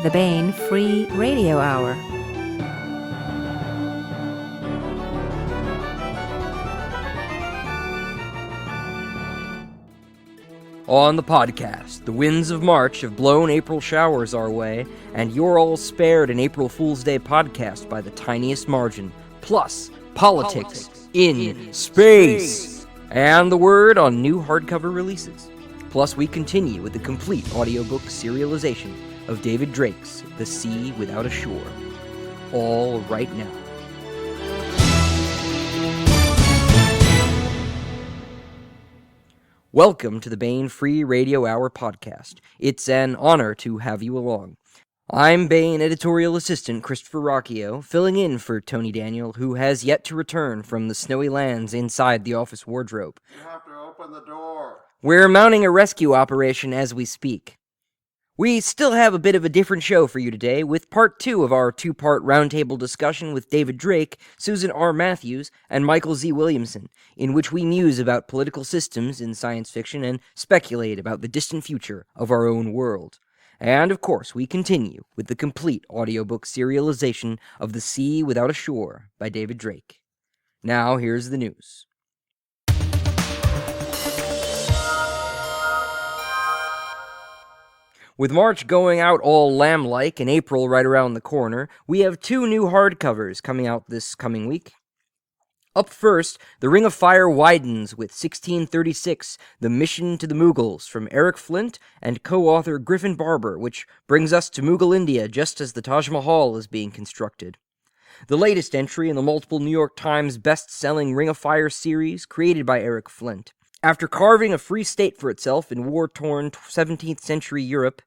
the Bane Free Radio Hour. On the podcast, the winds of March have blown April showers our way, and you're all spared an April Fool's Day podcast by the tiniest margin. Plus, politics in space, and the word on new hardcover releases. Plus, we continue with the complete audiobook serialization of David Drake's The Sea Without a Shore. All right now. Welcome to the Bane Free Radio Hour podcast. It's an honor to have you along. I'm Bane editorial assistant Christopher Rocchio, filling in for Tony Daniel, who has yet to return from the snowy lands inside the office wardrobe. You have to open the door. We're mounting a rescue operation as we speak. We still have a bit of a different show for you today, with part 2 of our 2-part roundtable discussion with David Drake, Susan R. Matthews, and Michael Z. Williamson, in which we muse about political systems in science fiction and speculate about the distant future of our own world. And, of course, we continue with the complete audiobook serialization of The Sea Without a Shore by David Drake. Now, here's the news. With March going out all lamb-like and April right around the corner, we have 2 new hardcovers coming out this coming week. Up first, The Ring of Fire widens with 1636, The Mission to the Mughals, from Eric Flint and co-author Griffin Barber, which brings us to Mughal India just as the Taj Mahal is being constructed. The latest entry in the multiple New York Times best-selling Ring of Fire series, created by Eric Flint. After carving a free state for itself in war-torn 17th century Europe,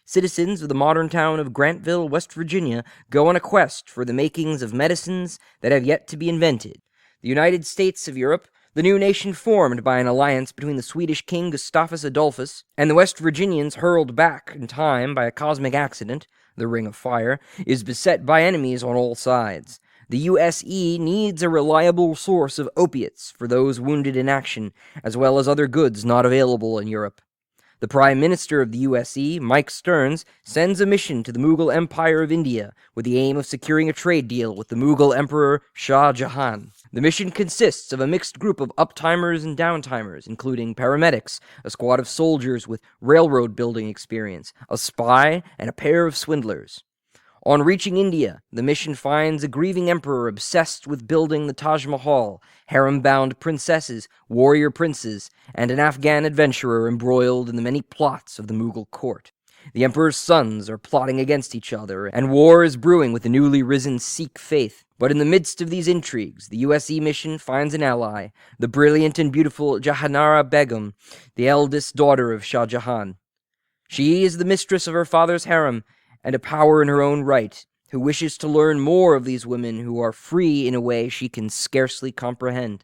citizens of the modern town of Grantville, West Virginia, go on a quest for the makings of medicines that have yet to be invented. The United States of Europe, the new nation formed by an alliance between the Swedish king Gustavus Adolphus and the West Virginians hurled back in time by a cosmic accident, the Ring of Fire, is beset by enemies on all sides. The USE needs a reliable source of opiates for those wounded in action, as well as other goods not available in Europe. The Prime Minister of the USE, Mike Stearns, sends a mission to the Mughal Empire of India with the aim of securing a trade deal with the Mughal Emperor Shah Jahan. The mission consists of a mixed group of uptimers and downtimers, including paramedics, a squad of soldiers with railroad building experience, a spy, and a pair of swindlers. On reaching India, the mission finds a grieving emperor obsessed with building the Taj Mahal, harem-bound princesses, warrior princes, and an Afghan adventurer embroiled in the many plots of the Mughal court. The emperor's sons are plotting against each other, and war is brewing with the newly risen Sikh faith. But in the midst of these intrigues, the USE mission finds an ally, the brilliant and beautiful Jahanara Begum, the eldest daughter of Shah Jahan. She is the mistress of her father's harem, and a power in her own right, who wishes to learn more of these women who are free in a way she can scarcely comprehend.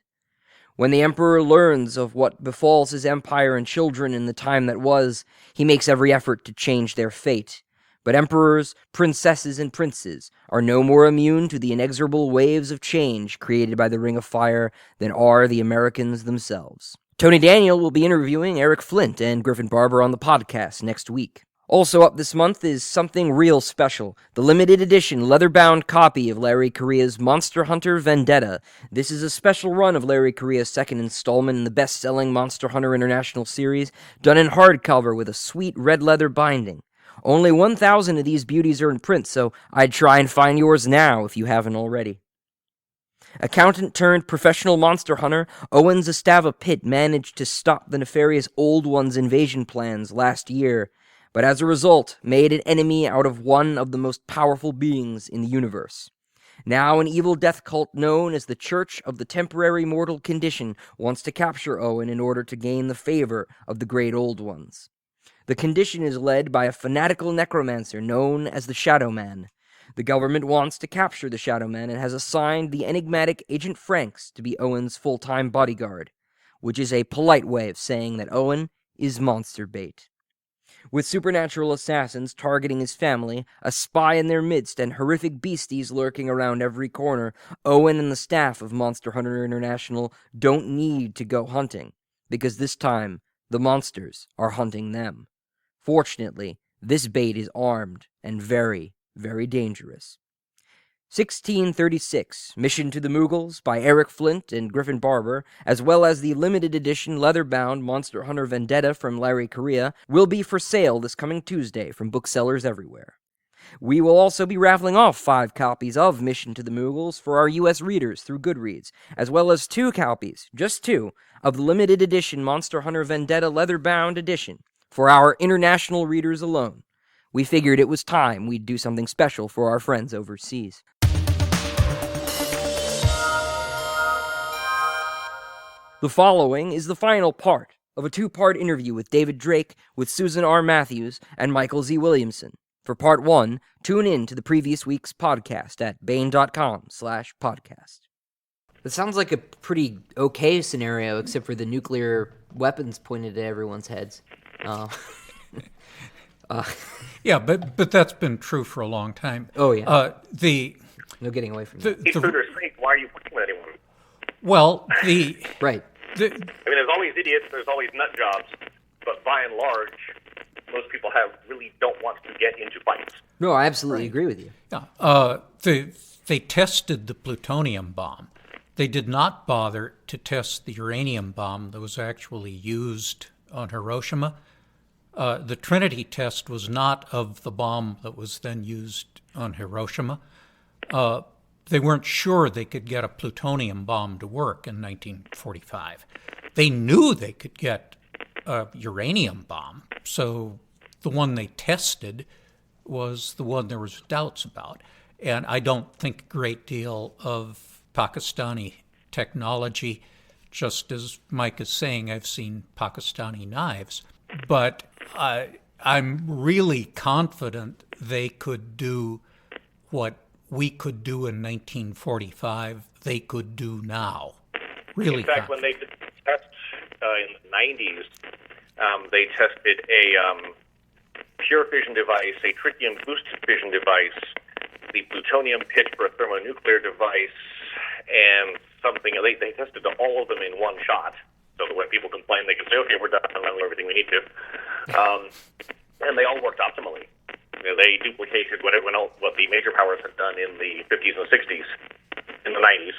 When the emperor learns of what befalls his empire and children in the time that was, he makes every effort to change their fate. But emperors, princesses, and princes are no more immune to the inexorable waves of change created by the Ring of Fire than are the Americans themselves. Tony Daniel will be interviewing Eric Flint and Griffin Barber on the podcast next week. Also up this month is something real special, the limited edition leather-bound copy of Larry Correia's Monster Hunter Vendetta. This is a special run of Larry Correia's second installment in the best-selling Monster Hunter International series, done in hardcover with a sweet red leather binding. Only 1,000 of these beauties are in print, so I'd try and find yours now if you haven't already. Accountant-turned-professional monster hunter, Owen Zastava Pitt managed to stop the nefarious Old One's invasion plans last year, but as a result, made an enemy out of one of the most powerful beings in the universe. Now an evil death cult known as the Church of the Temporary Mortal Condition wants to capture Owen in order to gain the favor of the Great Old Ones. The condition is led by a fanatical necromancer known as the Shadow Man. The government wants to capture the Shadow Man and has assigned the enigmatic Agent Franks to be Owen's full-time bodyguard, which is a polite way of saying that Owen is monster bait. With supernatural assassins targeting his family, a spy in their midst, and horrific beasties lurking around every corner, Owen and the staff of Monster Hunter International don't need to go hunting, because this time, the monsters are hunting them. Fortunately, This bait is armed and very, very dangerous. 1636, Mission to the Moogles by Eric Flint and Griffin Barber, as well as the limited edition leather-bound Monster Hunter Vendetta from Larry Correia, will be for sale this coming Tuesday from booksellers everywhere. We will also be raffling off 5 copies of Mission to the Moogles for our U.S. readers through Goodreads, as well as 2 copies, just 2, of the limited edition Monster Hunter Vendetta leather-bound edition for our international readers alone. We figured it was time we'd do something special for our friends overseas. The following is the final part of a 2-part interview with David Drake with Susan R. Matthews and Michael Z. Williamson. For part 1, tune in to the previous week's podcast at Baen.com/podcast. That sounds like a pretty okay scenario, except for the nuclear weapons pointed at everyone's heads. Yeah, but that's been true for a long time. Oh, yeah. No getting away from that. Intruder's fake. Why are you fucking with anyone? Well, Right. I mean, there's always idiots, there's always nut jobs, but by and large, most people really don't want to get into fights. No, I absolutely agree with you. Yeah, they tested the plutonium bomb. They did not bother to test the uranium bomb that was actually used on Hiroshima. The Trinity test was not of the bomb that was then used on Hiroshima. They weren't sure they could get a plutonium bomb to work in 1945. They knew they could get a uranium bomb, so the one they tested was the one there was doubts about. And I don't think a great deal of Pakistani technology. Just as Mike is saying, I've seen Pakistani knives. But I'm really confident they could do what we could do in 1945, they could do now. Really In fact, when they did the test in the 90s, they tested a pure fission device, a tritium-boosted fission device, the plutonium pitch for a thermonuclear device, and something. They tested all of them in one shot, so that when people complain, they can say, okay, we're done, we've done everything we need to. And they all worked optimally. They duplicated what the major powers had done in the 50s and 60s, in the 90s,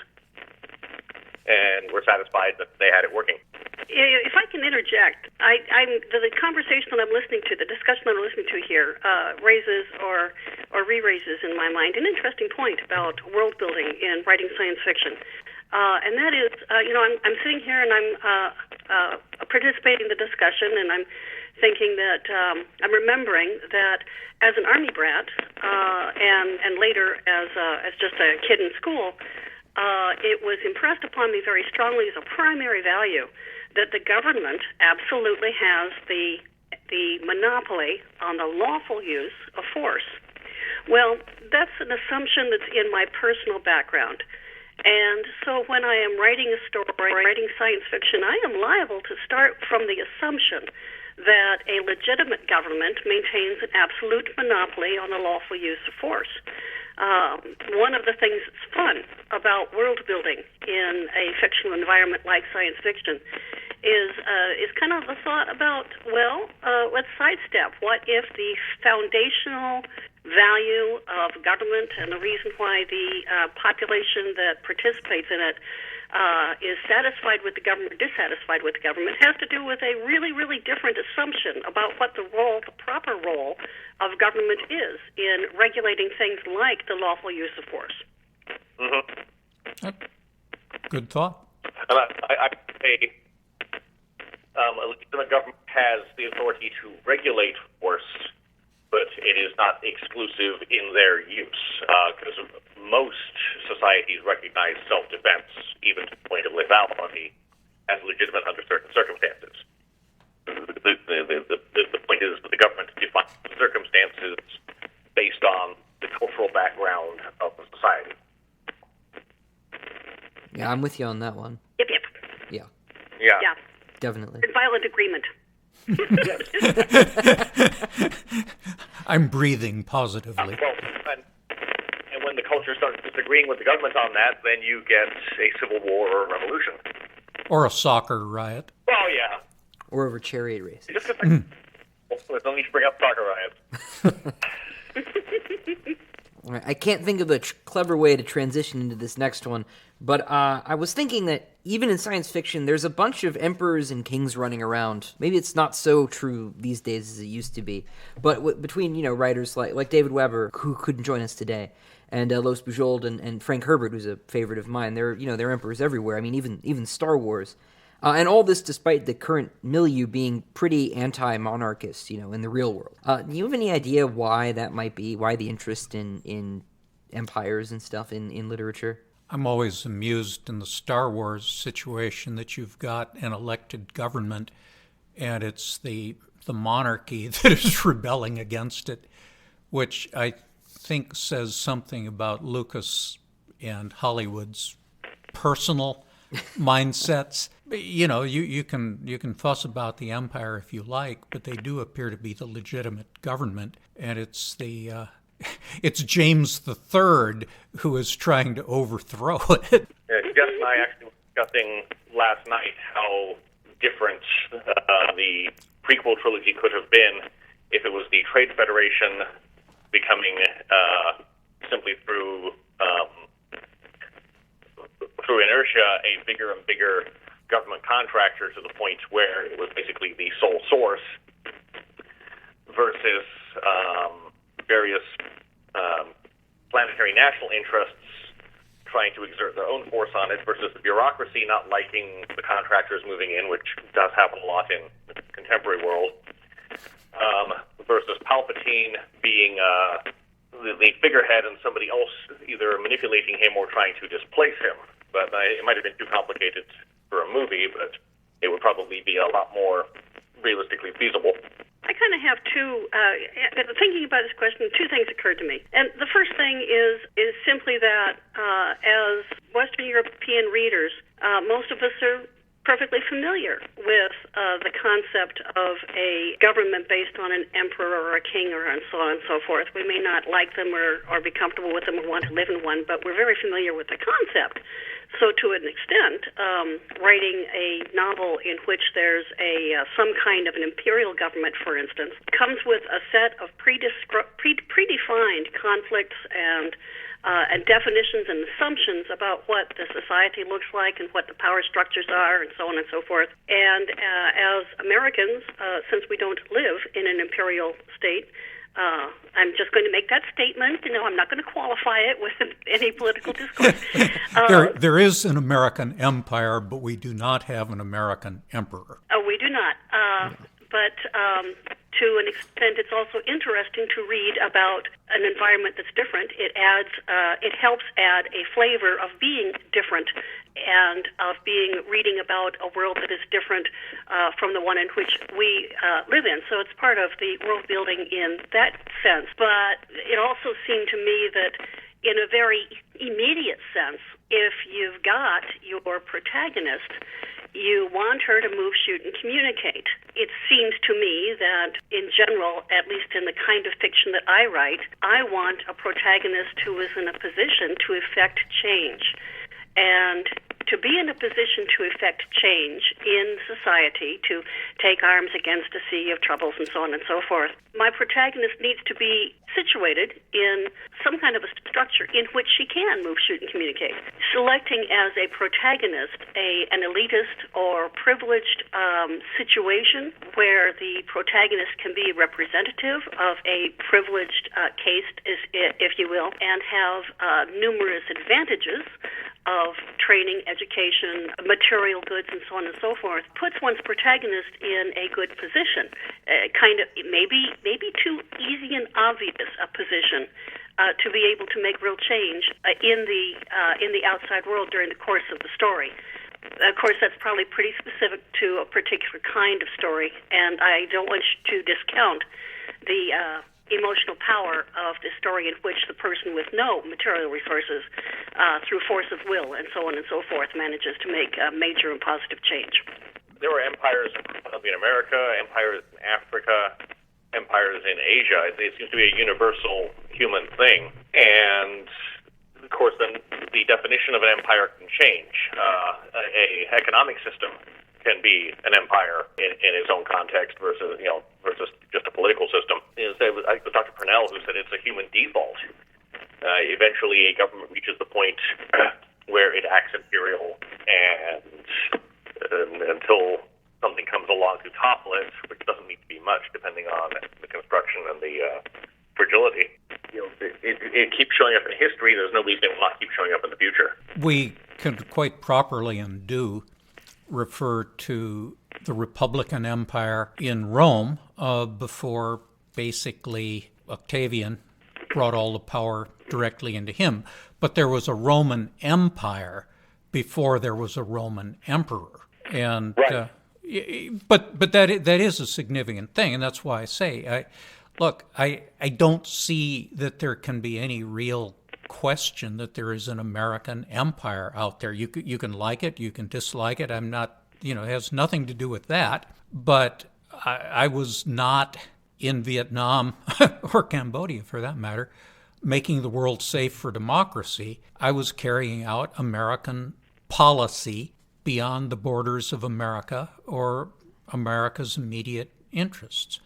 and were satisfied that they had it working. If I can interject, the conversation that I'm listening to, the discussion that I'm listening to here, raises or re-raises in my mind an interesting point about world building in writing science fiction. And that is, I'm sitting here and I'm participating in the discussion, and I'm thinking that I'm remembering that as an Army brat, and later as just a kid in school, it was impressed upon me very strongly as a primary value that the government absolutely has the monopoly on the lawful use of force. Well, that's an assumption that's in my personal background. And so when I am writing a story, writing science fiction, I am liable to start from the assumption that a legitimate government maintains an absolute monopoly on the lawful use of force. One of the things that's fun about world building in a fictional environment like science fiction is kind of the thought about, let's sidestep. What if the foundational value of government and the reason why the population that participates in it is satisfied with the government or dissatisfied with the government has to do with a really, really different assumption about what the proper role of government is in regulating things like the lawful use of force. Mm-hmm. Good thought. And I say a legitimate government has the authority to regulate force, but it is not exclusive in their use, because most societies recognize self-defense, even to the point of lethality, as legitimate under certain circumstances. The point is that the government defines the circumstances based on the cultural background of the society. Yeah, I'm with you on that one. Yep. Yeah, definitely. Violent agreement. I'm breathing positively. And when the culture starts disagreeing with the government on that, then you get a civil war or a revolution. Or a soccer riot. Oh, yeah. Or over chariot races. Well, don't need to bring up soccer riots. All right, I can't think of a clever way to transition into this next one, but I was thinking that even in science fiction, there's a bunch of emperors and kings running around. Maybe it's not so true these days as it used to be, but between writers like David Weber, who couldn't join us today, and Los Bujold and Frank Herbert, who's a favorite of mine, there are emperors everywhere. I mean, even Star Wars. And all this despite the current milieu being pretty anti-monarchist, in the real world. Do you have any idea why that might be? Why the interest in empires and stuff in literature? I'm always amused in the Star Wars situation that you've got an elected government, and it's the monarchy that is rebelling against it, which I think says something about Lucas and Hollywood's personal mindsets. You can fuss about the empire if you like, but they do appear to be the legitimate government, and it's it's James III who is trying to overthrow it. Yeah, Jeff and I actually were discussing last night how different the prequel trilogy could have been if it was the Trade Federation becoming simply through inertia a bigger and bigger government contractor to the point where it was basically the sole source versus various planetary national interests trying to exert their own force on it versus the bureaucracy not liking the contractors moving in, which does happen a lot in the contemporary world, versus Palpatine being the figurehead and somebody else either manipulating him or trying to displace him. But it might have been too complicated for a movie, but it would probably be a lot more realistically feasible. I kind of have thinking about this question, two things occurred to me. And the first thing is simply that as Western European readers, most of us are perfectly familiar with the concept of a government based on an emperor or a king or and so on and so forth. We may not like them or be comfortable with them or want to live in one, but we're very familiar with the concept. So to an extent, writing a novel in which there's some kind of an imperial government, for instance, comes with a set of predefined conflicts and definitions and assumptions about what the society looks like and what the power structures are and so on and so forth. And as Americans, since we don't live in an imperial state, I'm just going to make that statement. I'm not going to qualify it with any political discourse. There is an American empire, but we do not have an American emperor. We do not. But to an extent, it's also interesting to read about an environment that's different. It helps add a flavor of being different and of reading about a world that is different from the one in which we live in. So it's part of the world building in that sense. But it also seemed to me that in a very immediate sense, if you've got your protagonist, you want her to move, shoot, and communicate. It seems to me that, in general, at least in the kind of fiction that I write, I want a protagonist who is in a position to effect change. And to be in a position to effect change in society, to take arms against a sea of troubles and so on and so forth, my protagonist needs to be situated in some kind of a structure in which she can move, shoot, and communicate. Selecting as a protagonist an elitist or privileged situation where the protagonist can be representative of a privileged caste, if you will, and have numerous advantages of training, education, material goods, and so on and so forth, puts one's protagonist in a good position. Maybe too easy and obvious a position to be able to make real change in the outside world during the course of the story. Of course, that's probably pretty specific to a particular kind of story, and I don't want you to discount the emotional power of the story in which the person with no material resources, through force of will and so on and so forth, manages to make a major and positive change. There were empires in America, empires in Africa, empires in Asia. It seems to be a universal human thing. And, of course, then the definition of an empire can change. An economic system can be an empire in its own context versus just a political system. It was Dr. Purnell who said it's a human default. Eventually, a government reaches the point where it acts imperial, and until something comes along to topple it, which doesn't need to be much, depending on the construction and the fragility. It keeps showing up in history. There's no reason it will not keep showing up in the future. We can quite properly and do refer to the Republican Empire in Rome before basically Octavian brought all the power directly into him. But there was a Roman Empire before there was a Roman emperor. And Right. but that is a significant thing, and that's why I say, I don't see that there can be any real question that there is an American empire out there. You can like it, you can dislike it. I'm not, it has nothing to do with that. But I was not in Vietnam or Cambodia, for that matter, making the world safe for democracy. I was carrying out American policy beyond the borders of America or America's immediate interests.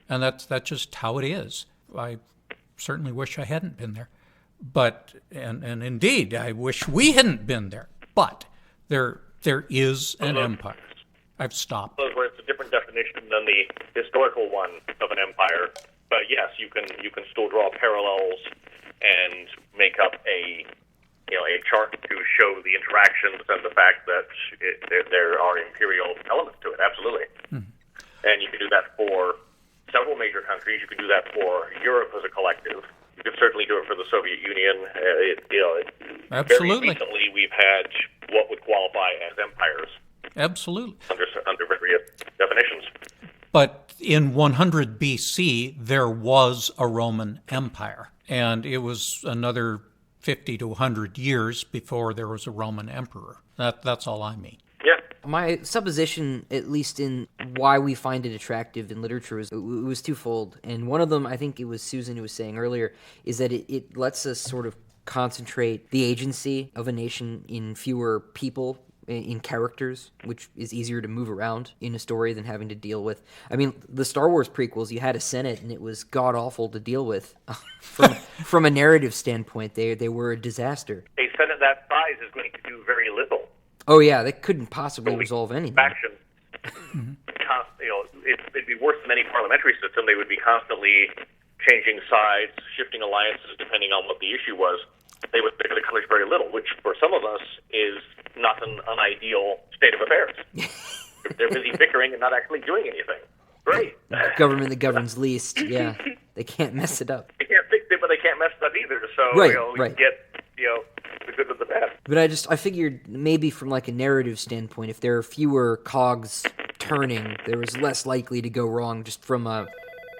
And that's just how it is. I certainly wish I hadn't been there. But, and indeed, I wish we hadn't been there. But there is an empire. I've stopped. Where it's a different definition than the historical one of an empire. But yes, you can still draw parallels and make up a chart to show the interactions and the fact that there are imperial elements to it. Absolutely. Mm-hmm. And you can do that for several major countries. You can do that for Europe as a collective. You could certainly do it for the Soviet Union. Absolutely. Very recently, we've had what would qualify as empires. Absolutely. Under various definitions. But in 100 BC, there was a Roman Empire, and it was another 50 to 100 years before there was a Roman emperor. That's all I mean. Yeah. My supposition, at least in why we find it attractive in literature, it was twofold. And one of them, I think it was Susan who was saying earlier, is that it lets us sort of concentrate the agency of a nation in fewer people, in characters, which is easier to move around in a story than having to deal with. I mean, the Star Wars prequels, you had a Senate, and it was god-awful to deal with. From a narrative standpoint, they were a disaster. A Senate that size is going to do very little. Oh, yeah, they couldn't possibly resolve anything. Faction. It'd be worse than any parliamentary system. They would be constantly changing sides, shifting alliances, depending on what the issue was. They would accomplish very little, which for some of us is not an unideal state of affairs. They're busy bickering and not actually doing anything. Great. Government that governs least, yeah. They can't mess it up. They can't fix it, but they can't mess it up either. So we get the good with the bad. But I figured maybe from like a narrative standpoint, if there are fewer cogs turning, there was less likely to go wrong just from a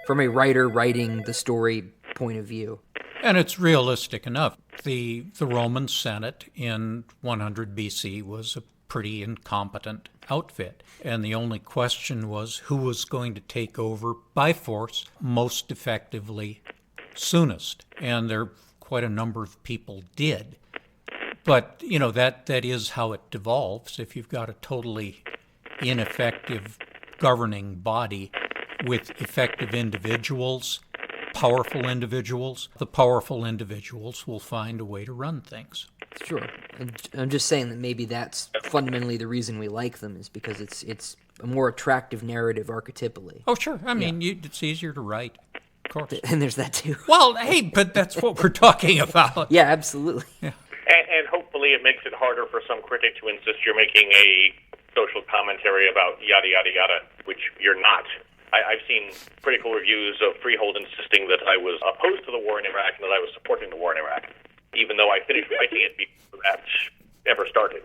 writer writing the story point of view. And it's realistic enough. The Roman Senate in 100 BC was a pretty incompetent outfit. And the only question was who was going to take over by force most effectively soonest. And there quite a number of people did. But, that is how it devolves. If you've got a totally ineffective governing body with effective individuals, powerful individuals, the powerful individuals will find a way to run things. Sure. I'm just saying that maybe that's fundamentally the reason we like them, is because it's a more attractive narrative archetypally. Oh, sure. I mean, it's easier to write, of course. And there's that too. Well, hey, but that's what we're talking about. Yeah, absolutely. Yeah. And hopefully it makes it harder for some critic to insist you're making a social commentary about yada, yada, yada, which you're not. I've seen critical reviews of Freehold insisting that I was opposed to the war in Iraq and that I was supporting the war in Iraq, even though I finished writing it before that ever started.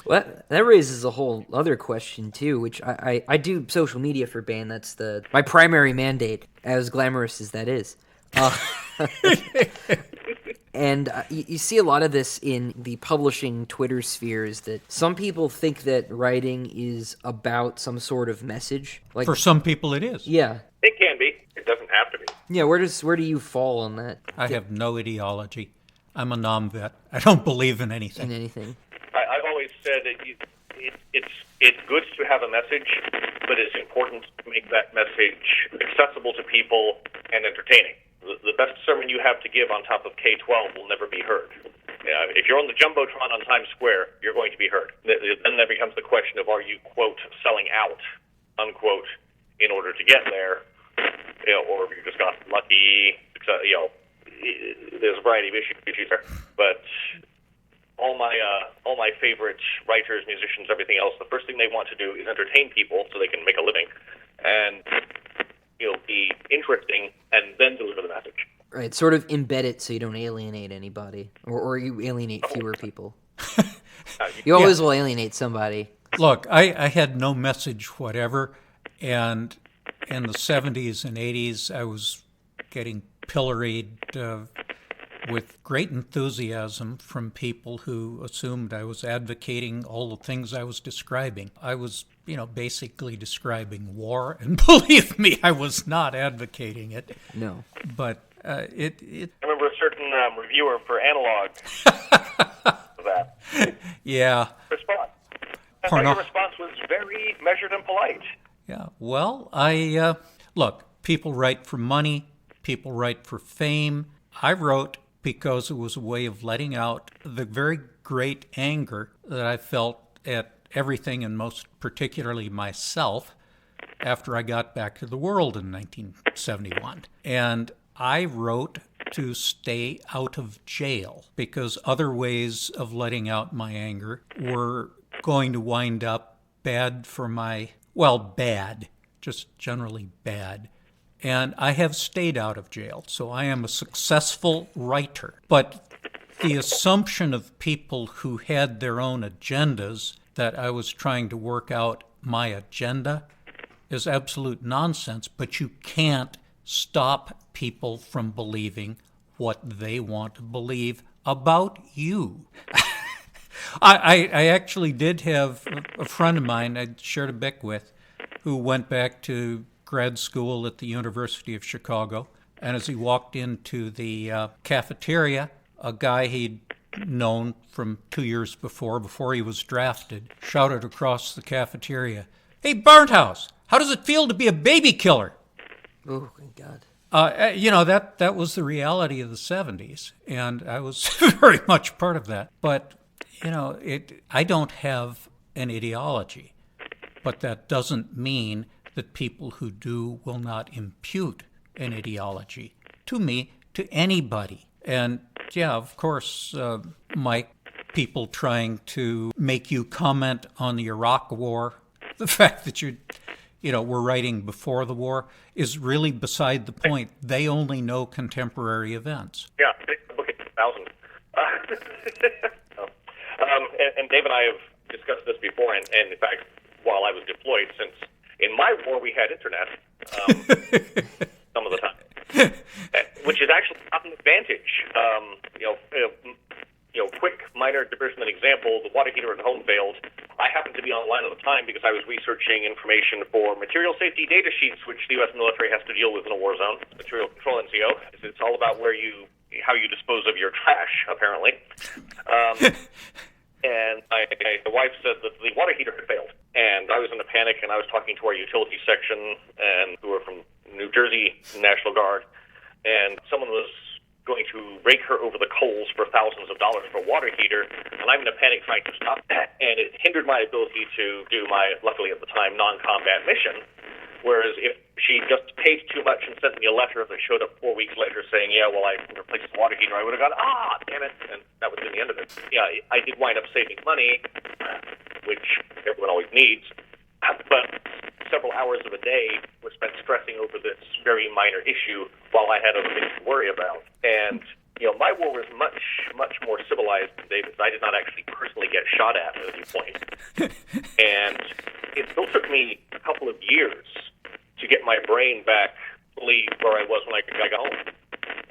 Well, that raises a whole other question, too, which I do social media for Bane. That's my primary mandate, as glamorous as that is. And you see a lot of this in the publishing Twitter spheres, that some people think that writing is about some sort of message. Like, for some people it is. Yeah. It can be. It doesn't have to be. Yeah, where do you fall on that? I have no ideology. I'm a nom-vet. I don't believe in anything. In anything. I've always said it's good to have a message, but it's important to make that message accessible to people and entertaining. The best sermon you have to give on top of K-12 will never be heard. If you're on the Jumbotron on Times Square, you're going to be heard. Then there becomes the question of, are you, quote, selling out, unquote, in order to get there, or if you just got lucky, there's a variety of issues there. But all my favorite writers, musicians, everything else, the first thing they want to do is entertain people so they can make a living, and be interesting, and then deliver the message. Right, sort of embed it so you don't alienate anybody, or you alienate fewer people. You always will alienate somebody. Look, I had no message whatever, and in the 70s and 80s, I was getting pilloried with great enthusiasm from people who assumed I was advocating all the things I was describing. I was, basically describing war, and believe me, I was not advocating it. No. But I remember a certain reviewer for Analog for that. Yeah. Response. Your response was very measured and polite. Yeah. Well, look, people write for money, people write for fame. I wrote because it was a way of letting out the very great anger that I felt at everything, and most particularly myself, after I got back to the world in 1971. And I wrote to stay out of jail because other ways of letting out my anger were going to wind up bad, just generally bad. And I have stayed out of jail, so I am a successful writer. But the assumption of people who had their own agendas that I was trying to work out my agenda is absolute nonsense, but you can't stop people from believing what they want to believe about you. I actually did have a friend of mine I shared a Bic with who went back to grad school at the University of Chicago, and as he walked into the cafeteria, a guy he'd known from 2 years before he was drafted, shouted across the cafeteria, "Hey, Barnhouse, how does it feel to be a baby killer?" Oh, thank God. That was the reality of the 70s, and I was very much part of that. But, I don't have an ideology, but that doesn't mean that people who do will not impute an ideology to me, to anybody. And, yeah, of course, Mike, people trying to make you comment on the Iraq War, the fact that we're writing before the war is really beside the point. They only know contemporary events. Yeah, book at 2000. And Dave and I have discussed this before, and in fact, while I was deployed, since in my war we had internet some of the time, which is actually not an advantage. Quick minor diversion example: the water heater at home failed. I happened to be online at the time because I was researching information for material safety data sheets, which the U.S. military has to deal with in a war zone. Material Control NCO. It's all about how you dispose of your trash, apparently. And the wife said that the water heater had failed, and I was in a panic. And I was talking to our utility section, and who were from New Jersey National Guard, and someone was going to rake her over the coals for thousands of dollars for a water heater, and I'm in a panic trying to stop that, and it hindered my ability to do my, luckily at the time, non-combat mission. Whereas if she just paid too much and sent me a letter that showed up 4 weeks later saying, I replaced the water heater, I would have gone, damn it, and that would have been the end of it. Yeah, I did wind up saving money, which everyone always needs, but several hours of a day were spent stressing over this very minor issue while I had other things to worry about. And, my war was much, much more civilized than David's. I did not actually personally get shot at any point. And it still took me a couple of years to get my brain back fully where I was when I got home.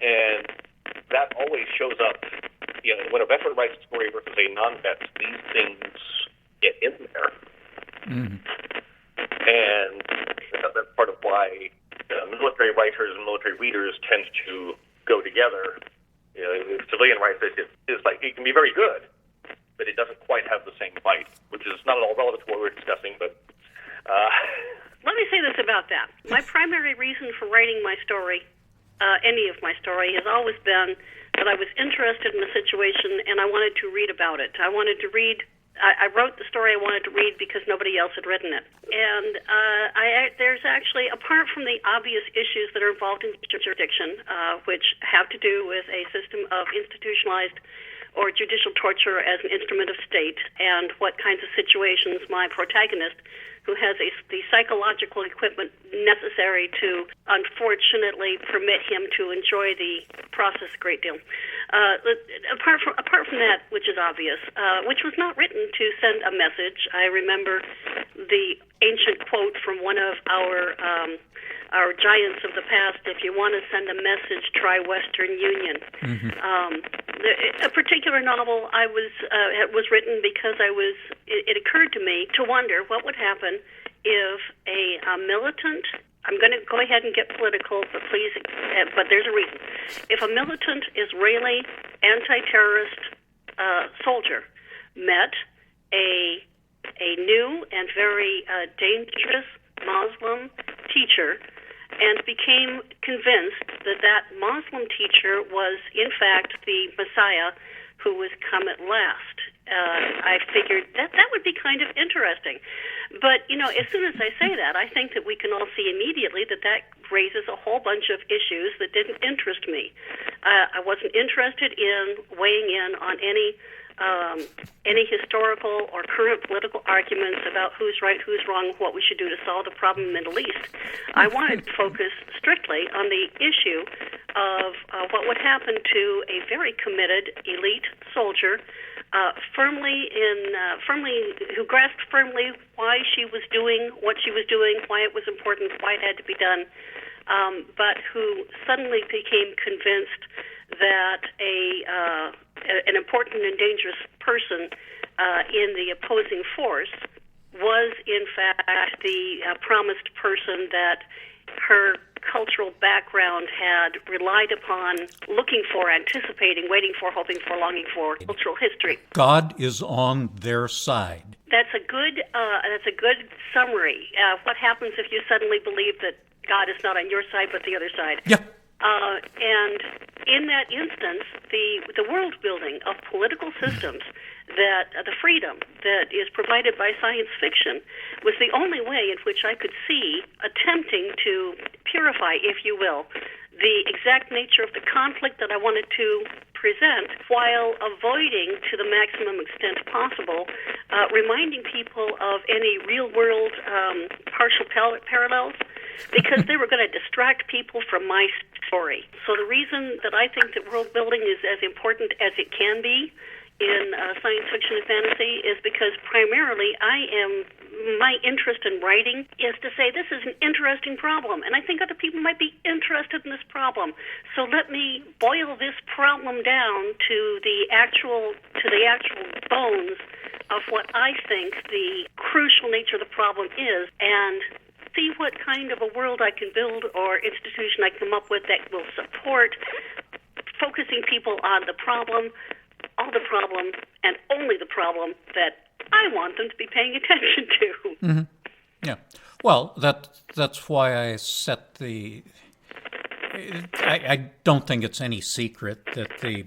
And that always shows up, when a veteran writes a story versus a non-vet, these things get in there. Mm. And that's part of why military writers and military readers tend to go together. Civilian writers, it's like it can be very good, but it doesn't quite have the same bite, which is not at all relevant to what we're discussing, but... Let me say this about that. My primary reason for writing my story, any of my story, has always been that I was interested in the situation and I wanted to read about it. I wrote the story I wanted to read because nobody else had written it. And there's actually, apart from the obvious issues that are involved in jurisdiction, which have to do with a system of institutionalized or judicial torture as an instrument of state, and what kinds of situations my protagonist, who has the psychological equipment necessary to unfortunately permit him to enjoy the process a great deal. Apart from that, which is obvious, which was not written to send a message. I remember the ancient quote from one of our giants of the past: "If you want to send a message, try Western Union." A particular novel was written because it occurred to me to wonder what would happen if a militant. I'm going to go ahead and get political, but please, but there's a reason. If a militant Israeli anti-terrorist soldier met a new and very dangerous Muslim teacher and became convinced that that Muslim teacher was, in fact, the Messiah who was come at last. I figured that would be kind of interesting. But, as soon as I say that, I think that we can all see immediately that raises a whole bunch of issues that didn't interest me. I wasn't interested in weighing in on any historical or current political arguments about who's right, who's wrong, what we should do to solve the problem in the Middle East. I wanted to focus strictly on the issue of what would happen to a very committed elite soldier, who grasped firmly why she was doing what she was doing, why it was important, why it had to be done, but who suddenly became convinced that an important and dangerous person in the opposing force was, in fact, the promised person that her cultural background had relied upon, looking for, anticipating, waiting for, hoping for, longing for cultural history. God is on their side. That's a good summary. What happens if you suddenly believe that God is not on your side but the other side? Yeah. And in that instance, the world building of political systems, that the freedom that is provided by science fiction, was the only way in which I could see attempting to purify, if you will, the exact nature of the conflict that I wanted to present, while avoiding, to the maximum extent possible, reminding people of any real-world partial parallels, because they were going to distract people from my story. So the reason that I think that world building is as important as it can be in science fiction and fantasy is because primarily my interest in writing is to say this is an interesting problem, and I think other people might be interested in this problem. So let me boil this problem down to the actual bones of what I think the crucial nature of the problem is, and see what kind of a world I can build or institution I come up with that will support focusing people on the problem, all the problem, and only the problem that I want them to be paying attention to. Mm-hmm. Yeah. Well, that's why I set the... I don't think it's any secret that the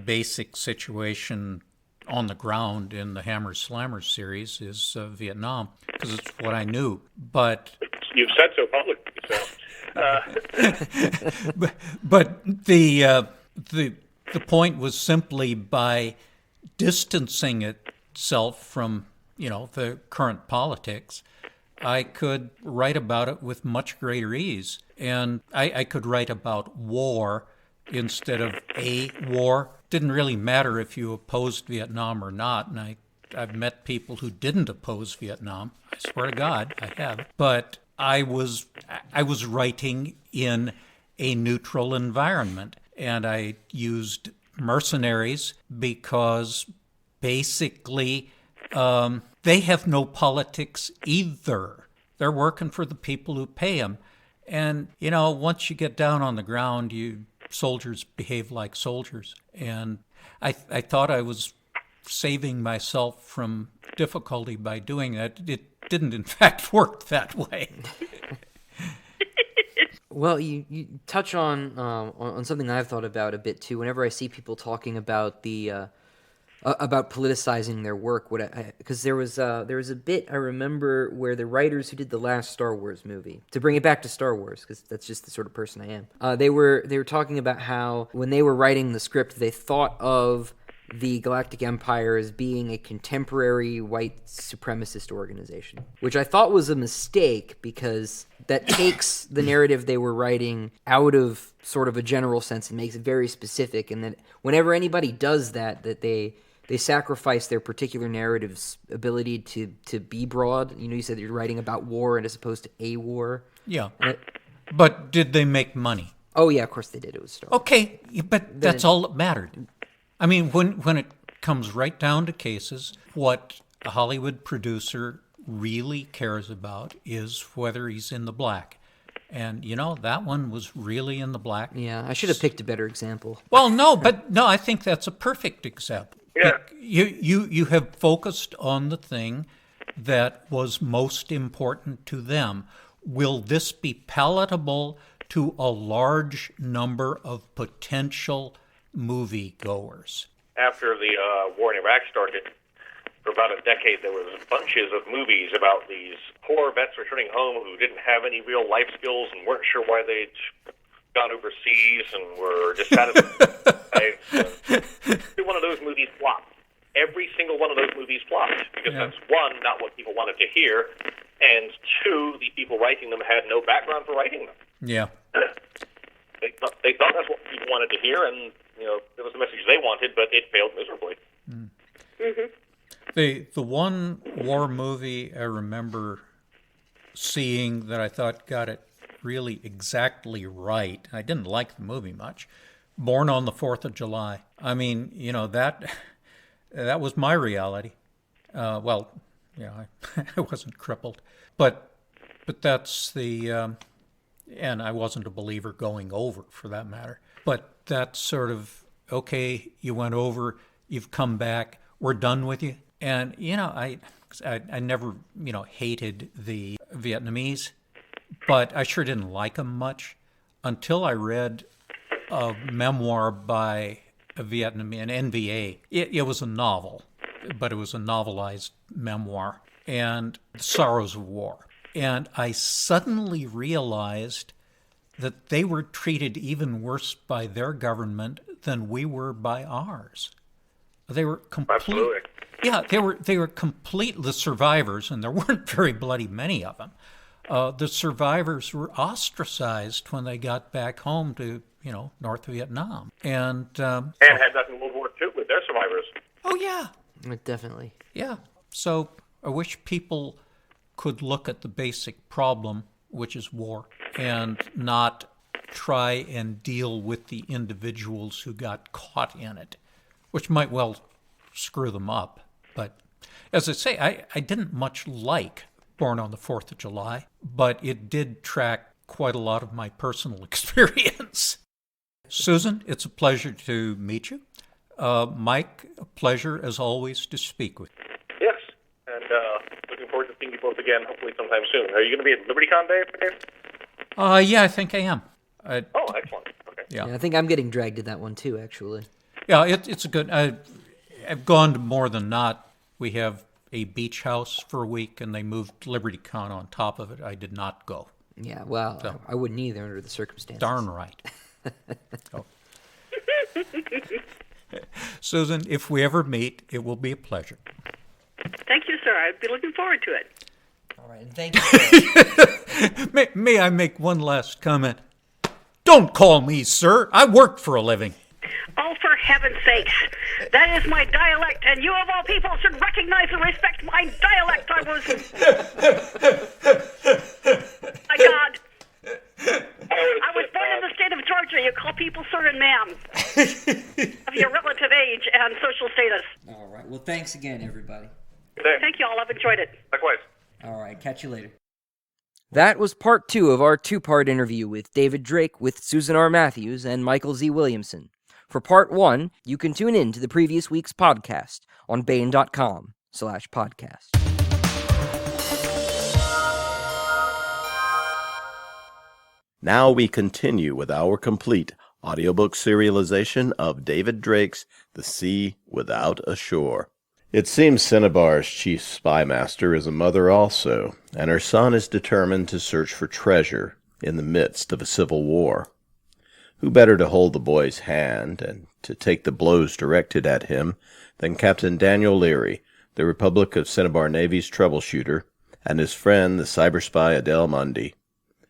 basic situation on the ground in the Hammer Slammer series is Vietnam, because it's what I knew. But you've said so publicly. So. but the point was simply by distancing itself from the current politics, I could write about it with much greater ease, and I could write about war instead of a war. Didn't really matter if you opposed Vietnam or not, and I've met people who didn't oppose Vietnam. I swear to God, I have. But I was writing in a neutral environment, and I used mercenaries because basically they have no politics either. They're working for the people who pay them. And, once you get down on the ground, soldiers behave like soldiers. And I thought I was saving myself from difficulty by doing that. It didn't, in fact, work that way. Well, you touch on something I've thought about a bit too. Whenever I see people talking about about politicizing their work, because there was a bit I remember where the writers who did the last Star Wars movie, to bring it back to Star Wars, because that's just the sort of person I am. They were talking about how when they were writing the script, they thought of the Galactic Empire as being a contemporary white supremacist organization, which I thought was a mistake because that takes the narrative they were writing out of sort of a general sense and makes it very specific, and that whenever anybody does that they sacrifice their particular narrative's ability to be broad. You said you're writing about war and as opposed to a war. Yeah. But did they make money? Oh, yeah, of course they did. It was Star Wars. Okay, but that's all that mattered. I mean, when it comes right down to cases, what a Hollywood producer really cares about is whether he's in the black. And, that one was really in the black. Yeah, I should have picked a better example. Well, no, I think that's a perfect example. Yeah. You have focused on the thing that was most important to them. Will this be palatable to a large number of potential moviegoers? After the war in Iraq started, for about a decade, there was bunches of movies about these poor vets returning home who didn't have any real life skills and weren't sure why they'd gone overseas and were dissatisfied. One of those movies flopped. Every single one of those movies flopped because that's, one, not what people wanted to hear, and two, the people writing them had no background for writing them. Yeah. They thought that's what people wanted to hear, and it was the message they wanted, but it failed miserably. The one war movie I remember seeing that I thought got it really exactly right, I didn't like the movie much, Born on the 4th of July. I mean, that was my reality. I wasn't crippled, but that's the, and I wasn't a believer going over for that matter. But that's sort of, okay, you went over, you've come back, we're done with you. And, I never, hated the Vietnamese, but I sure didn't like them much until I read a memoir by a Vietnamese, an NVA. It was a novel, but it was a novelized memoir, and The Sorrows of War. And I suddenly realized that they were treated even worse by their government than we were by ours. They were Absolutely. Yeah, they were complete, the survivors, and there weren't very bloody many of them. The survivors were ostracized when they got back home to, North Vietnam. And had that in World War II with their survivors. Oh, yeah. Definitely. Yeah. So I wish people could look at the basic problem, which is war, and not try and deal with the individuals who got caught in it, which might well screw them up. But as I say, I didn't much like Born on the 4th of July, but it did track quite a lot of my personal experience. Susan, it's a pleasure to meet you. Mike, a pleasure as always to speak with you. Yes, and looking forward to seeing you both again, hopefully sometime soon. Are you going to be at LibertyCon Day, Dave? Yeah, I think I am. Oh, excellent. Okay. Yeah, I think I'm getting dragged to that one too, actually. Yeah, it's a good. I've gone to more than not. We have a beach house for a week, and they moved LibertyCon on top of it. I did not go. Yeah, well, so, I wouldn't either under the circumstances. Darn right. Oh. Susan, if we ever meet, it will be a pleasure. Thank you, sir. I'd be looking forward to it. All right, and thank you. May I make one last comment? Don't call me sir. I work for a living. Oh, for heaven's sakes. That is my dialect, and you of all people should recognize and respect my dialect. My God. I was born in the state of Georgia. You call people sir and ma'am of your relative age and social status. All right, well, thanks again, everybody. Thank you all. I've enjoyed it. Likewise. All right, catch you later. That was part 2 of our 2-part interview with David Drake, with Susan R. Matthews, and Michael Z. Williamson. For part 1, you can tune in to the previous week's podcast on Bain.com/podcast. Now we continue with our complete audiobook serialization of David Drake's The Sea Without a Shore. It seems Cinnabar's chief spymaster is a mother also, and her son is determined to search for treasure in the midst of a civil war. Who better to hold the boy's hand and to take the blows directed at him than Captain Daniel Leary, the Republic of Cinnabar Navy's troubleshooter, and his friend the cyberspy Adele Mundy.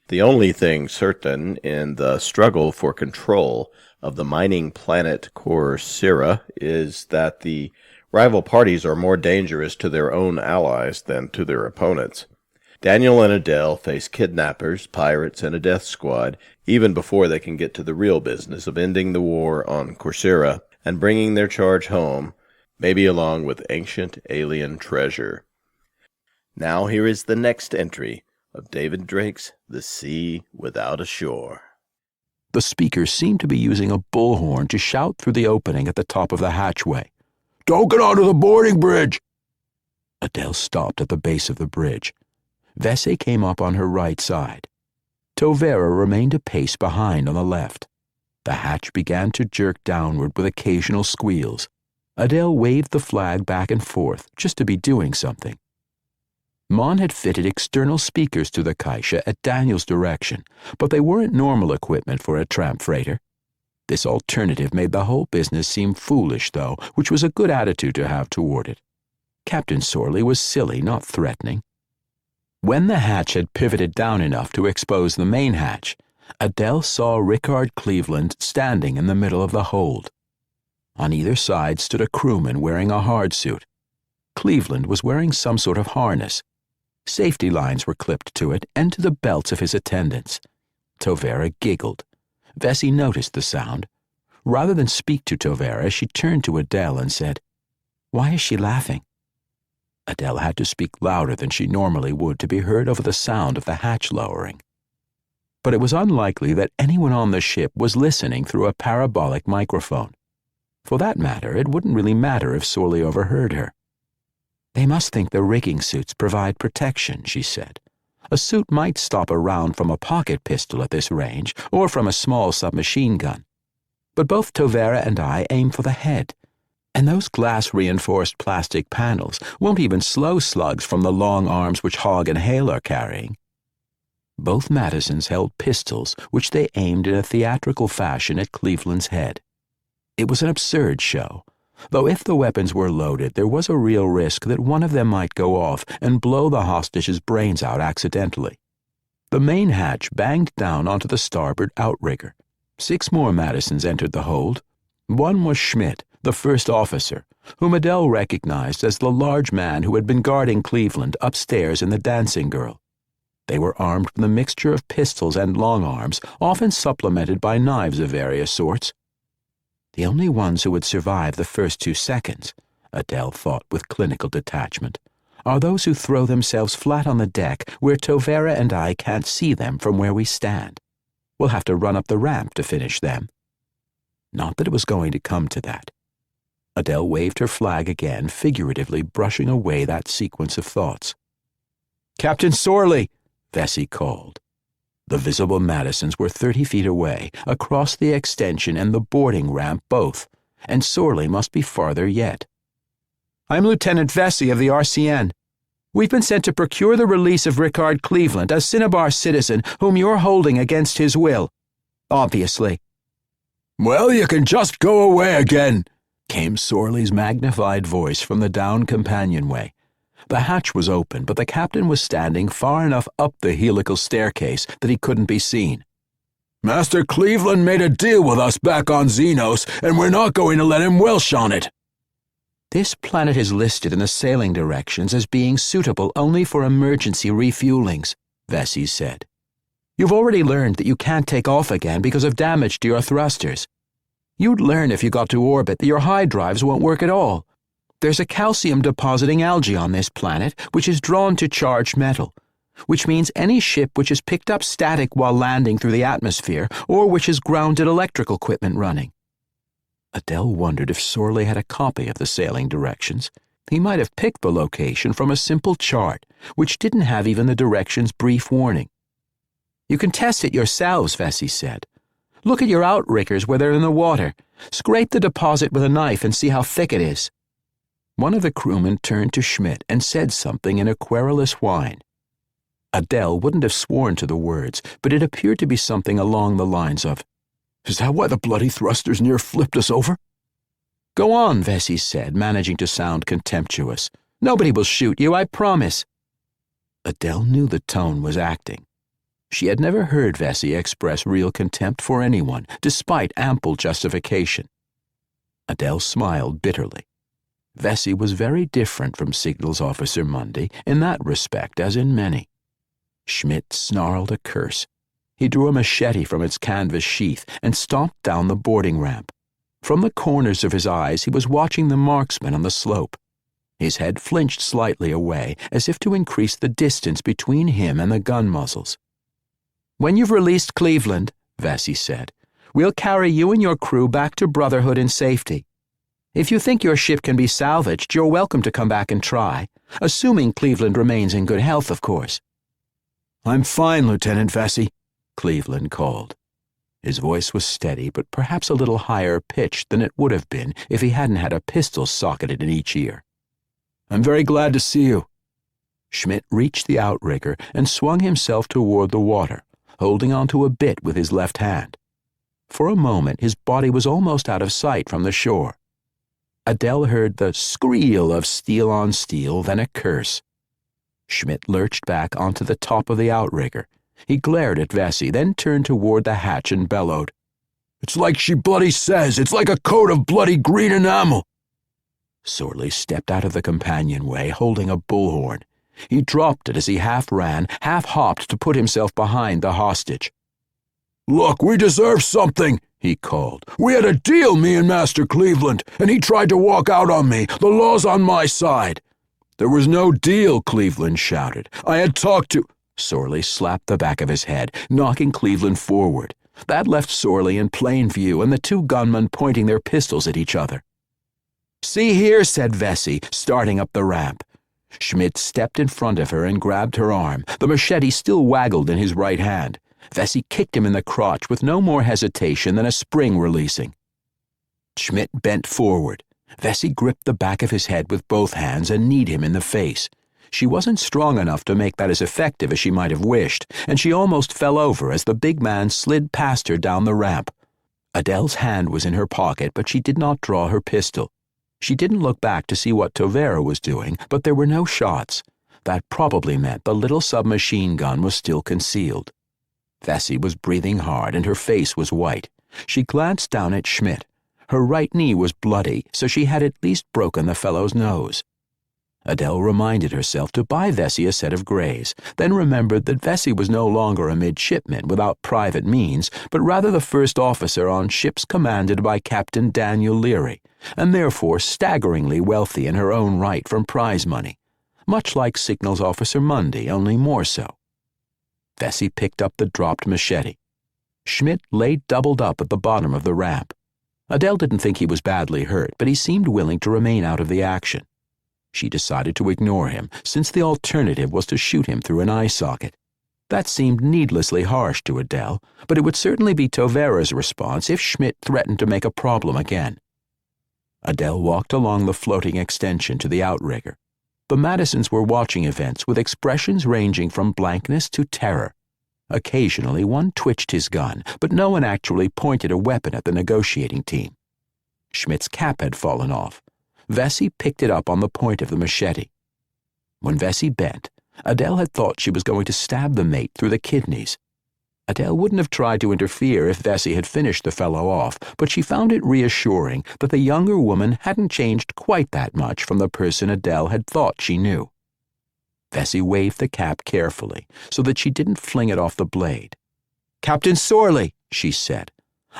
The only thing certain in the struggle for control of the mining planet Corsaira is that the rival parties are more dangerous to their own allies than to their opponents. Daniel and Adele face kidnappers, pirates, and a death squad even before they can get to the real business of ending the war on Corsaira and bringing their charge home, maybe along with ancient alien treasure. Now here is the next entry of David Drake's The Sea Without a Shore. The speakers seemed to be using a bullhorn to shout through the opening at the top of the hatchway. "Don't get onto the boarding bridge!" Adele stopped at the base of the bridge. Vesey came up on her right side. Tovera remained a pace behind on the left. The hatch began to jerk downward with occasional squeals. Adele waved the flag back and forth, just to be doing something. Mon had fitted external speakers to the Kaisha at Daniel's direction, but they weren't normal equipment for a tramp freighter. This alternative made the whole business seem foolish, though, which was a good attitude to have toward it. Captain Sorley was silly, not threatening. When the hatch had pivoted down enough to expose the main hatch, Adele saw Rickard Cleveland standing in the middle of the hold. On either side stood a crewman wearing a hard suit. Cleveland was wearing some sort of harness. Safety lines were clipped to it and to the belts of his attendants. Tovera giggled. Vesey noticed the sound. Rather than speak to Tovera, she turned to Adele and said, "Why is she laughing?" Adele had to speak louder than she normally would to be heard over the sound of the hatch lowering. But it was unlikely that anyone on the ship was listening through a parabolic microphone. For that matter, it wouldn't really matter if Sorley overheard her. "They must think the rigging suits provide protection," she said. "A suit might stop a round from a pocket pistol at this range, or from a small submachine gun. But both Tovera and I aim for the head, and those glass-reinforced plastic panels won't even slow slugs from the long arms which Hogg and Hale are carrying." Both Madisons held pistols, which they aimed in a theatrical fashion at Cleveland's head. It was an absurd show, though if the weapons were loaded, there was a real risk that one of them might go off and blow the hostage's brains out accidentally. The main hatch banged down onto the starboard outrigger. 6 more Madisons entered the hold. One was Schmidt, the first officer, whom Adele recognized as the large man who had been guarding Cleveland upstairs in the Dancing Girl. They were armed with a mixture of pistols and long arms, often supplemented by knives of various sorts. The only ones who would survive the first 2 seconds, Adele thought with clinical detachment, are those who throw themselves flat on the deck where Tovera and I can't see them from where we stand. We'll have to run up the ramp to finish them. Not that it was going to come to that. Adele waved her flag again, figuratively brushing away that sequence of thoughts. "Captain Sorley!" Vesey called. The visible Madisons were 30 feet away, across the extension and the boarding ramp both, and Sorley must be farther yet. "I'm Lieutenant Vesey of the RCN. We've been sent to procure the release of Rickard Cleveland, a Cinnabar citizen whom you're holding against his will. Obviously." "Well, you can just go away again," came Sorley's magnified voice from the down companionway. The hatch was open, but the captain was standing far enough up the helical staircase that he couldn't be seen. "Master Cleveland made a deal with us back on Xenos, and we're not going to let him welsh on it." "This planet is listed in the sailing directions as being suitable only for emergency refuelings," Vesey said. "You've already learned that you can't take off again because of damage to your thrusters. You'd learn if you got to orbit that your high drives won't work at all. There's a calcium-depositing algae on this planet which is drawn to charged metal, which means any ship which is picked up static while landing through the atmosphere or which has grounded electrical equipment running. Adele wondered if Sorley had a copy of the sailing directions. He might have picked the location from a simple chart, which didn't have even the directions' brief warning. "You can test it yourselves," Vesey said. "Look at your outriggers where they're in the water. Scrape the deposit with a knife and see how thick it is." One of the crewmen turned to Schmidt and said something in a querulous whine. Adele wouldn't have sworn to the words, but it appeared to be something along the lines of, "Is that why the bloody thrusters near flipped us over?" "Go on," Vesey said, managing to sound contemptuous. "Nobody will shoot you, I promise." Adele knew the tone was acting. She had never heard Vesey express real contempt for anyone, despite ample justification. Adele smiled bitterly. Vesey was very different from Signals Officer Mundy in that respect as in many. Schmidt snarled a curse. He drew a machete from its canvas sheath and stomped down the boarding ramp. From the corners of his eyes he was watching the marksman on the slope. His head flinched slightly away, as if to increase the distance between him and the gun muzzles. "When you've released Cleveland," Vesey said, "we'll carry you and your crew back to Brotherhood in safety. If you think your ship can be salvaged, you're welcome to come back and try, assuming Cleveland remains in good health, of course." "I'm fine, Lieutenant Vesey," Cleveland called. His voice was steady, but perhaps a little higher pitched than it would have been if he hadn't had a pistol socketed in each ear. "I'm very glad to see you." Schmidt reached the outrigger and swung himself toward the water, holding onto a bit with his left hand. For a moment his body was almost out of sight from the shore. Adele heard the skreel of steel on steel, then a curse. Schmidt lurched back onto the top of the outrigger. He glared at Vesey, then turned toward the hatch and bellowed, "It's like she bloody says. It's like a coat of bloody green enamel." Sorley stepped out of the companionway, holding a bullhorn. He dropped it as he half ran, half hopped to put himself behind the hostage. "Look, we deserve something," he called. "We had a deal, me and Master Cleveland, and he tried to walk out on me. The law's on my side." "There was no deal," Cleveland shouted. "I had talked to—" Sorley slapped the back of his head, knocking Cleveland forward. That left Sorley in plain view and the two gunmen pointing their pistols at each other. "See here," said Vesey, starting up the ramp. Schmidt stepped in front of her and grabbed her arm. The machete still waggled in his right hand. Vesey kicked him in the crotch with no more hesitation than a spring releasing. Schmidt bent forward. Vesey gripped the back of his head with both hands and kneed him in the face. She wasn't strong enough to make that as effective as she might have wished, and she almost fell over as the big man slid past her down the ramp. Adele's hand was in her pocket, but she did not draw her pistol. She didn't look back to see what Tovera was doing, but there were no shots. That probably meant the little submachine gun was still concealed. Vesey was breathing hard, and her face was white. She glanced down at Schmidt. Her right knee was bloody, so she had at least broken the fellow's nose. Adele reminded herself to buy Vesey a set of greys, then remembered that Vesey was no longer a midshipman without private means, but rather the first officer on ships commanded by Captain Daniel Leary, and therefore staggeringly wealthy in her own right from prize money, much like Signals Officer Mundy, only more so. Vesey picked up the dropped machete. Schmidt lay doubled up at the bottom of the ramp. Adele didn't think he was badly hurt, but he seemed willing to remain out of the action. She decided to ignore him, since the alternative was to shoot him through an eye socket. That seemed needlessly harsh to Adele, but it would certainly be Tovera's response if Schmidt threatened to make a problem again. Adele walked along the floating extension to the outrigger. The Madisons were watching events with expressions ranging from blankness to terror. Occasionally one twitched his gun, but no one actually pointed a weapon at the negotiating team. Schmidt's cap had fallen off. Vesey picked it up on the point of the machete. When Vesey bent, Adele had thought she was going to stab the mate through the kidneys. Adele wouldn't have tried to interfere if Vesey had finished the fellow off, but she found it reassuring that the younger woman hadn't changed quite that much from the person Adele had thought she knew. Vesey waved the cap carefully so that she didn't fling it off the blade. "Captain Sorley," she said,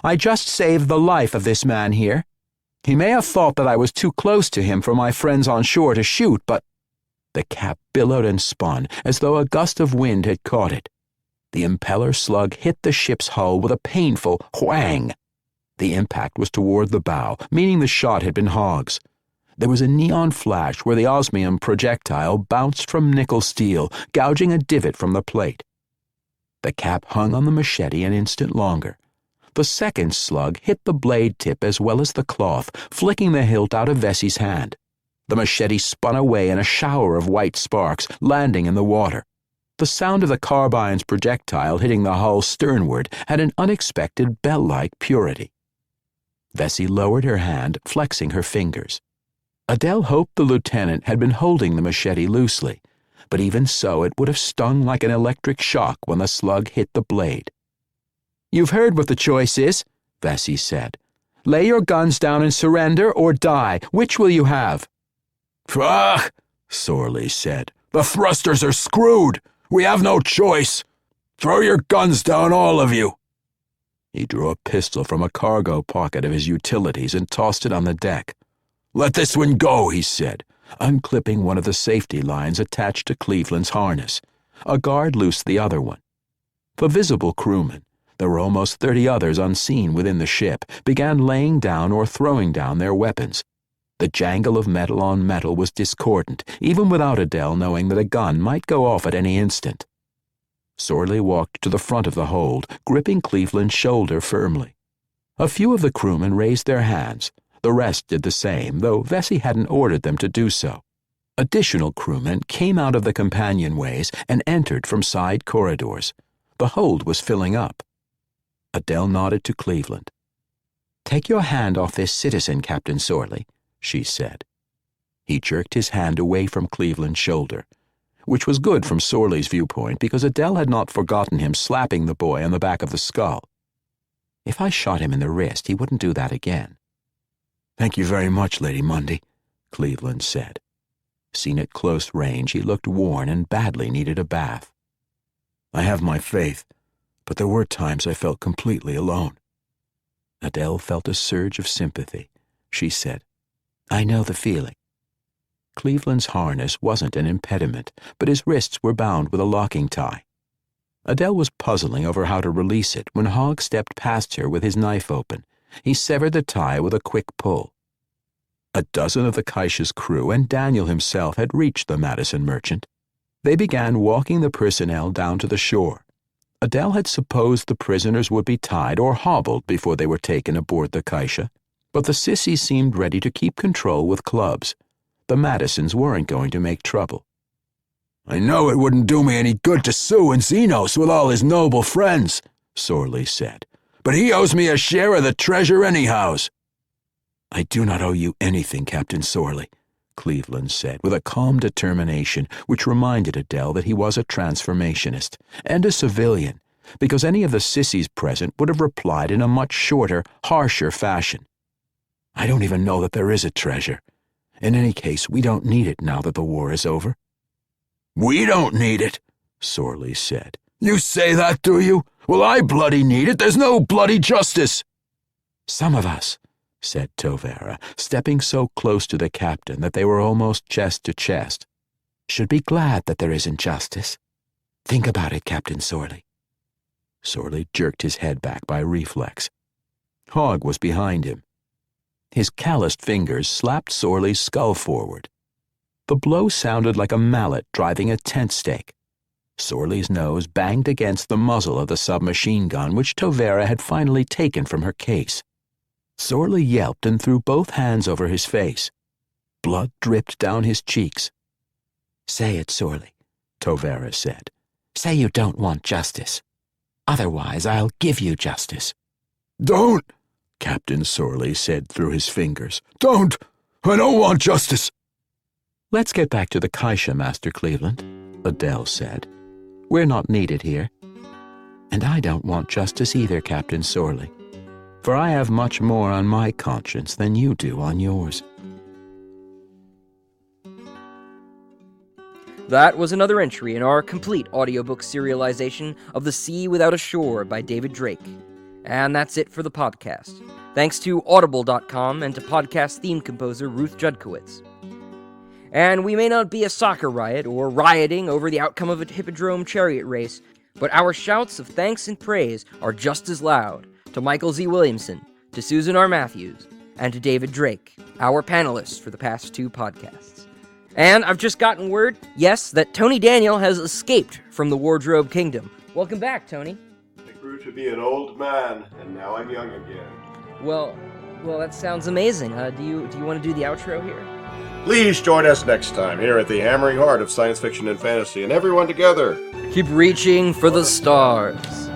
"I just saved the life of this man here. He may have thought that I was too close to him for my friends on shore to shoot, but—" The cap billowed and spun as though a gust of wind had caught it. The impeller slug hit the ship's hull with a painful whang. The impact was toward the bow, meaning the shot had been Hogg's. There was a neon flash where the osmium projectile bounced from nickel steel, gouging a divot from the plate. The cap hung on the machete an instant longer. The second slug hit the blade tip as well as the cloth, flicking the hilt out of Vessie's hand. The machete spun away in a shower of white sparks, landing in the water. The sound of the carbine's projectile hitting the hull sternward had an unexpected bell-like purity. Vessie lowered her hand, flexing her fingers. Adele hoped the lieutenant had been holding the machete loosely, but even so it would have stung like an electric shock when the slug hit the blade. "You've heard what the choice is," Vessie said. "Lay your guns down and surrender or die. Which will you have?" "Ugh," Sorley said. "The thrusters are screwed. We have no choice. Throw your guns down, all of you." He drew a pistol from a cargo pocket of his utilities and tossed it on the deck. "Let this one go," he said, unclipping one of the safety lines attached to Cleveland's harness. A guard loosed the other one. The visible crewmen, there were almost 30 others unseen within the ship, began laying down or throwing down their weapons. The jangle of metal on metal was discordant, even without Adele knowing that a gun might go off at any instant. Sorley walked to the front of the hold, gripping Cleveland's shoulder firmly. A few of the crewmen raised their hands. The rest did the same, though Vessie hadn't ordered them to do so. Additional crewmen came out of the companionways and entered from side corridors. The hold was filling up. Adele nodded to Cleveland. "Take your hand off this citizen, Captain Sorley," she said. He jerked his hand away from Cleveland's shoulder, which was good from Sorley's viewpoint because Adele had not forgotten him slapping the boy on the back of the skull. "If I shot him in the wrist, he wouldn't do that again." "Thank you very much, Lady Mundy," Cleveland said. Seen at close range, he looked worn and badly needed a bath. "I have my faith, but there were times I felt completely alone." Adele felt a surge of sympathy. She said, "I know the feeling." Cleveland's harness wasn't an impediment, but his wrists were bound with a locking tie. Adele was puzzling over how to release it when Hogg stepped past her with his knife open. He severed the tie with a quick pull. A dozen of the Kaisha's crew and Daniel himself had reached the Madison Merchant. They began walking the personnel down to the shore. Adele had supposed the prisoners would be tied or hobbled before they were taken aboard the Kaisha, but the sissies seemed ready to keep control with clubs. The Madisons weren't going to make trouble. "I know it wouldn't do me any good to sue in Xenos with all his noble friends," Sorley said, "but he owes me a share of the treasure anyhows." "I do not owe you anything, Captain Sorley," Cleveland said, with a calm determination which reminded Adele that he was a transformationist and a civilian, because any of the sissies present would have replied in a much shorter, harsher fashion. "I don't even know that there is a treasure. In any case, we don't need it now that the war is over." "We don't need it," Sorley said. "You say that, do you? Well, I bloody need it. There's no bloody justice." "Some of us," said Tovera, stepping so close to the captain that they were almost chest to chest, "should be glad that there isn't justice. Think about it, Captain Sorley." Sorley jerked his head back by reflex. Hogg was behind him. His calloused fingers slapped Sorley's skull forward. The blow sounded like a mallet driving a tent stake. Sorley's nose banged against the muzzle of the submachine gun which Tovera had finally taken from her case. Sorley yelped and threw both hands over his face. Blood dripped down his cheeks. "Say it, Sorley," Tovera said. "Say you don't want justice. Otherwise, I'll give you justice." "Don't," Captain Sorley said through his fingers. "Don't! I don't want justice." "Let's get back to the Kaisha, Master Cleveland," Adele said. "We're not needed here. And I don't want justice either, Captain Sorley, for I have much more on my conscience than you do on yours." That was another entry in our complete audiobook serialization of The Sea Without a Shore by David Drake. And that's it for the podcast. Thanks to Audible.com and to podcast theme composer Ruth Judkowitz. And we may not be a soccer riot or rioting over the outcome of a hippodrome chariot race, but our shouts of thanks and praise are just as loud to Michael Z. Williamson, to Susan R. Matthews, and to David Drake, our panelists for the past 2 podcasts. And I've just gotten word, yes, that Tony Daniel has escaped from the Wardrobe Kingdom. Welcome back, Tony. I grew to be an old man, and now I'm young again. Well, that sounds amazing. Do you want to do the outro here? Please join us next time here at the hammering heart of science fiction and fantasy, and everyone together. Keep reaching for the stars.